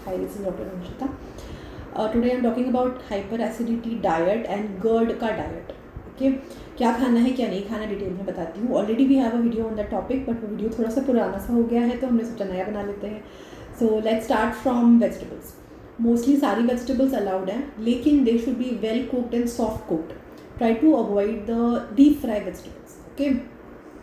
Hi, this is Dr. Anshita. Today I'm talking about hyperacidity diet and GERD का diet. Okay, क्या खाना है क्या नहीं खाना डिटेल में बताती हूँ. Already we have a video on that topic, but वो वीडियो थोड़ा सा पुराना सा हो गया है तो हमने सोचा नया बना लेते हैं. So let's start from vegetables. Mostly सारी वेजिटेबल्स अलाउड हैं, लेकिन they should be well cooked and soft cooked. Try to avoid the deep fry vegetables. Okay,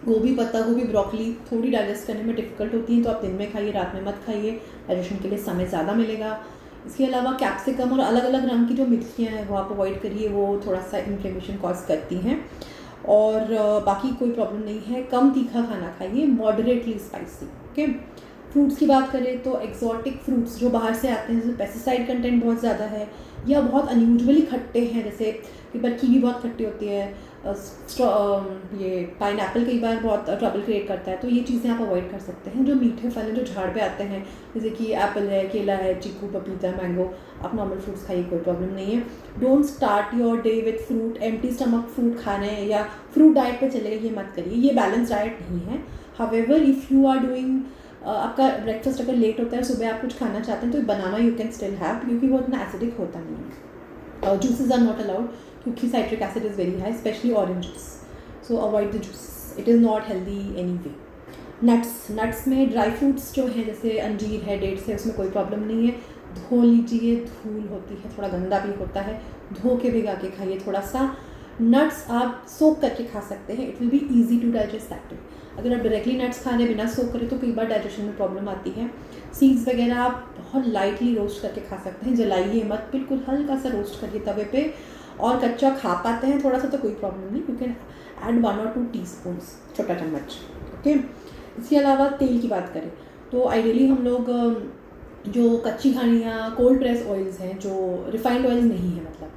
गोभी, पत्ता गोभी, ब्रोकली थोड़ी डाइजेस्ट करने में डिफ़िकल्ट होती हैं, तो आप दिन में खाइए, रात में मत खाइए. डाइजेशन के लिए समय ज़्यादा मिलेगा. इसके अलावा कैप्सिकम और अलग अलग रंग की जो मिर्चियाँ हैं वो आप अवॉइड करिए, वो थोड़ा सा इन्फ्लेमेशन कॉज करती हैं. और बाकी कोई प्रॉब्लम नहीं है. कम तीखा खाना खाइए, मॉडरेटली स्पाइसी. ओके, फ्रूट्स की बात करें तो एक्जॉटिक फ्रूट्स जो बाहर से आते हैं, जैसे पेस्टिसाइड कंटेंट बहुत ज़्यादा है या बहुत अनयूजुअली खट्टे हैं, जैसे कई बार कीवी बहुत खट्टी होती है, ये पाइनएप्पल कई बार बहुत ट्रबल क्रिएट करता है, तो ये चीज़ें आप अवॉइड कर सकते हैं. जो मीठे फल हैं जो झाड़ पे आते हैं, जैसे कि एप्पल है, केला है, चीकू, पपीता, मैंगो, आप नॉर्मल फ्रूट्स खाइए, कोई प्रॉब्लम नहीं है. Don't start your day with fruit. Empty stomach fruit खाना है या फ्रूट डाइट पे चलेगा, ये मत करिए. ये बैलेंस डाइट नहीं है. However if you are doing, आपका ब्रेकफास्ट अगर लेट होता है, सुबह आप कुछ खाना चाहते हैं, तो banana you can still have, क्योंकि वो इतना एसिडिक होता नहीं है. जूसेस आर नॉट अलाउड क्योंकि citric acid is very high, especially orange juice. So avoid the juice, it is not healthy anyway. Nuts में ड्राई फ्रूट्स जो हैं, जैसे अंजीर है, डेट्स है, उसमें कोई प्रॉब्लम नहीं है. धो लीजिए, धूल होती है, थोड़ा गंदा भी होता है, धो के भिगा के खाइए थोड़ा सा. नट्स आप सोक करके खा सकते हैं, it will be easy to digest that too. अगर आप डायरेक्टली नट्स खा रहे बिना सोक करें तो कई बार डाइजेशन में प्रॉब्लम आती है. सीड्स वगैरह आप बहुत लाइटली रोस्ट करके खा सकते हैं, जलाइए मत, बिल्कुल हल्का सा रोस्ट करिए तवे पे. और कच्चा खा पाते हैं थोड़ा सा तो कोई प्रॉब्लम नहीं, you can add 1 or 2 teaspoons, छोटा चम्मच. ओके, इसके अलावा तेल की बात करें तो आइडियली हम लोग जो कच्ची खानियाँ कोल्ड प्रेस ऑयल्स हैं, जो रिफाइंड ऑयल नहीं है मतलब,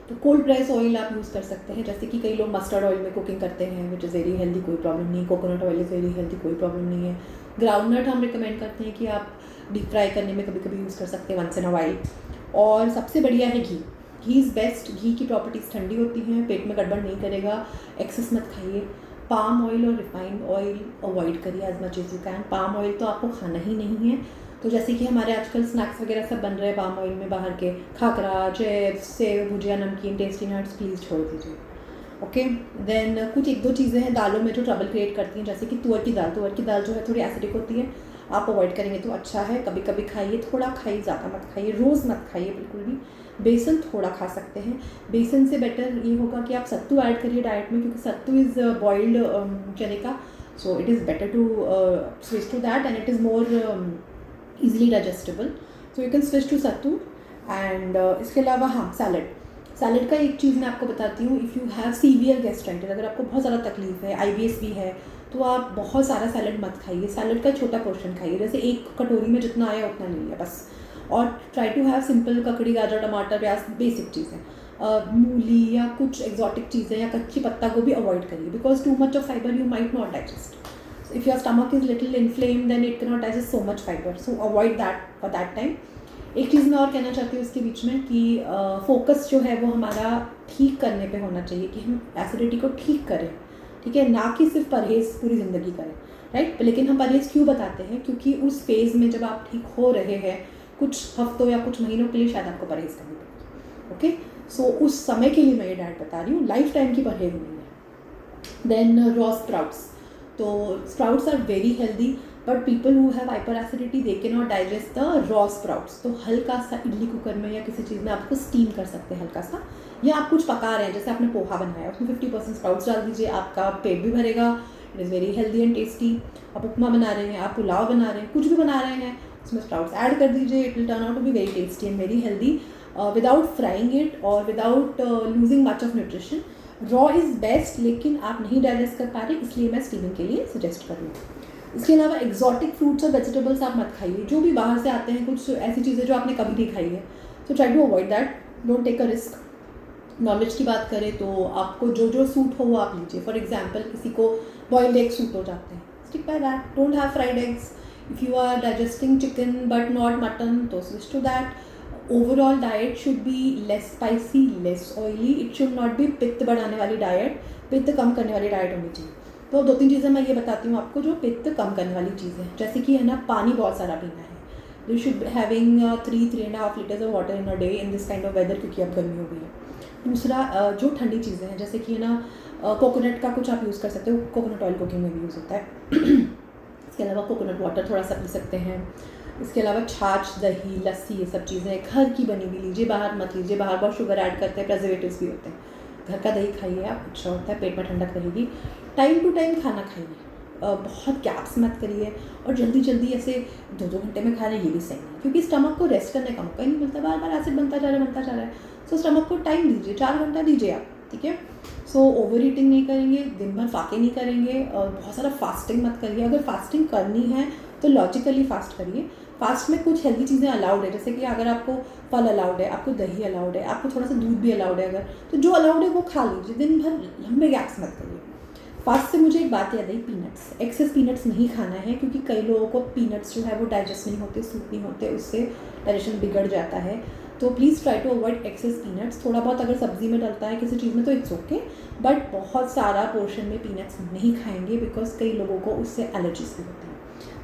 तो कोल्ड प्रेस ऑयल आप यूज़ कर सकते हैं. जैसे कि कई लोग मस्टर्ड ऑयल में कुकिंग करते हैं, विच इज़ वेरी हेल्दी, कोई प्रॉब्लम नहीं. Coconut oil is very healthy, कोई प्रॉब्लम नहीं है. ग्राउंडनट हम रिकमेंड करते हैं कि आप डीप फ्राई करने में कभी कभी यूज़ कर सकते हैं, वंस इन अ वाइल. और सबसे बढ़िया है घी. घी इज़ बेस्ट. घी की प्रॉपर्टीज़ ठंडी होती हैं, पेट में गड़बड़ नहीं करेगा. एक्सेस मत खाइए. पाम ऑयल और रिफाइंड ऑयल अवॉइड करिए as much as you can. Palm oil तो आपको खाना ही नहीं है. तो जैसे कि हमारे आजकल स्नैक्स वगैरह सब बन रहे हैं पाम ऑयल में, बाहर के खाकरा, चिप्स, सेव, भुजिया, नमकीन, टेस्टी नट्स, प्लीज़ छोड़ दीजिए. ओके, देन कुछ 1-2 चीज़ें हैं दालों में जो ट्रबल क्रिएट करती हैं, जैसे कि तुअर की दाल जो है थोड़ी एसिडिक होती है. आप अवॉइड करेंगे तो अच्छा है. कभी कभी खाइए, थोड़ा खाइए, ज़्यादा मत खाइए, रोज़ मत खाइए बिल्कुल भी. बेसन थोड़ा खा सकते हैं. बेसन से बेटर ये होगा कि आप सत्तू ऐड करिए डाइट में, क्योंकि सत्तू इज़ बॉइल्ड चने का, so it is better to switch to that and it is more easily digestible, so you can switch to sattu. And इसके अलावा हाँ, सैलड का एक चीज़ मैं आपको बताती हूँ. If you have severe gastritis, अगर आपको बहुत ज़्यादा तकलीफ है, IBS भी है, तो आप बहुत सारा सैलड मत खाइए. सैलड का छोटा पोर्शन खाइए, जैसे एक कटोरी में जितना आया उतना लीजिए बस. और ट्राई टू हैव सिंपल ककड़ी, गाजर, टमाटर, प्याज, बेसिक चीज़ें. मूली या कुछ एक्जॉटिक चीज़ें या कच्ची पत्ता को भी अवॉइड करिए, because too much of fibre you might not digest. If your stomach is little inflamed, then it cannot digest so much fiber, so avoid that for that time. एक चीज़ मैं और कहना चाहती हूँ इसके बीच में कि फोकस जो है वो हमारा ठीक करने पे होना चाहिए, कि हम एसिडिटी को ठीक करें, ठीक है, ना कि सिर्फ परहेज़ पूरी ज़िंदगी करें, राइट. लेकिन हम परहेज़ क्यों बताते हैं, क्योंकि उस फेज़ में जब आप ठीक हो रहे हैं कुछ हफ्तों या कुछ महीनों के लिए शायद आपको परहेज़ करनी पड़ेगी. ओके, सो उस समय के लिए मैं ये डाइट बता रही हूँ, लाइफ टाइम की परहेज़ नहीं है. Then raw sprouts. तो sprouts are very healthy, but people who have hyper acidity they can not digest the raw sprouts. तो हल्का सा इडली कुकर में या किसी चीज़ में आपको स्टीम कर सकते हैं हल्का सा, या आप कुछ पका रहे हैं, जैसे आपने पोहा बनाया, उसमें 50% स्प्राउट्स डाल दीजिए, आपका पेट भी भरेगा. It is very healthy and tasty. आप उपमा बना रहे हैं, आप पुलाव बना रहे हैं, कुछ भी बना रहे हैं, उसमें स्प्राउट्स ऐड कर दीजिए. It will turn out to be very tasty and very healthy without frying it और without losing much of nutrition. Raw is best, लेकिन आप नहीं डाइजेस्ट कर पा रहे, इसलिए मैं स्टीमिंग के लिए सजेस्ट कर रही हूँ. इसके अलावा एक्जॉटिक फ्रूट्स और वेजिटेबल्स आप मत खाइए, जो भी बाहर से आते हैं, कुछ ऐसी चीज़ें जो आपने कभी नहीं खाई है. So try to avoid that, don't take a risk. Nonveg की बात करें तो आपको जो जो सूट हो वो आप लीजिए. फॉर एग्जाम्पल, किसी को बॉइल्ड एग सूट हो जाते हैं, stick by that. Don't have fried eggs. If you are digesting chicken but not mutton, तो switch to that. Overall diet should be less spicy, less oily. It should not be पित्त बढ़ाने वाली diet, पित्त कम करने वाली diet होनी चाहिए. तो 2-3 चीज़ें मैं ये बताती हूँ आपको जो पित्त कम करने वाली चीज़ें हैं, जैसे कि है ना, पानी बहुत सारा पीना है. You should having 3-3.5 litres of water in a day in this kind of weather, क्योंकि अब गर्मी हो गई है। दूसरा जो ठंडी चीज़ें हैं जैसे कि ना कोकोनट का कुछ आप यूज़ कर सकते हो, कोकोनट ऑयल कुकिंग में भी यूज़ होता है। इसके अलावा कोकोनट वाटर थोड़ा सा पी सकते हैं। इसके अलावा छाछ, दही, लस्सी, ये सब चीज़ें घर की बनी हुई लीजिए, बाहर मत लीजिए, बाहर बहुत शुगर ऐड करते हैं, प्रेजर्वेटिव्स भी होते हैं। घर का दही खाइए आप, अच्छा होता है, पेट में ठंडक रहेगी। टाइम टू टाइम खाना खाइए, बहुत गैप्स मत करिए, और जल्दी जल्दी ऐसे 2-2 घंटे में खा रहे हैं ये भी सही नहीं, क्योंकि स्टमक को रेस्ट करने का मौका ही नहीं मिलता, बार बार एसिड बनता जा रहा है। सो स्टमक को टाइम दीजिए, 4 घंटा दीजिए आप, ठीक है। सो ओवर ईटिंग नहीं करेंगे, दिन भर फाके नहीं करेंगे, और बहुत सारा फास्टिंग मत करिए। अगर फास्टिंग करनी है तो लॉजिकली फास्ट करिए। फास्ट में कुछ हेल्दी चीज़ें अलाउड है, जैसे कि अगर आपको फल अलाउड है, आपको दही अलाउड है, आपको थोड़ा सा दूध भी अलाउड है, अगर तो जो अलाउड है वो खा लीजिए, दिन भर लंबे गैप्स मत करिए। फास्ट से मुझे एक बात याद आई, पीनट्स, एक्सेस पीनट्स नहीं खाना है, क्योंकि कई लोगों को पीनट्स जो है वो डाइजेस्ट नहीं होते, सूट नहीं होते, उससे डाइजेशन बिगड़ जाता है। तो please try to avoid excess peanuts. थोड़ा बहुत अगर सब्जी में डलता है किसी चीज़ में तो इट्स ओके, बट बहुत सारा पोर्शन में पीनट्स नहीं खाएंगे, बिकॉज कई लोगों को उससे एलर्जीज भी होती हैं।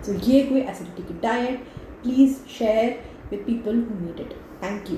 तो ये कोई एसिडिटी की diet, please share with people who need it. Thank you.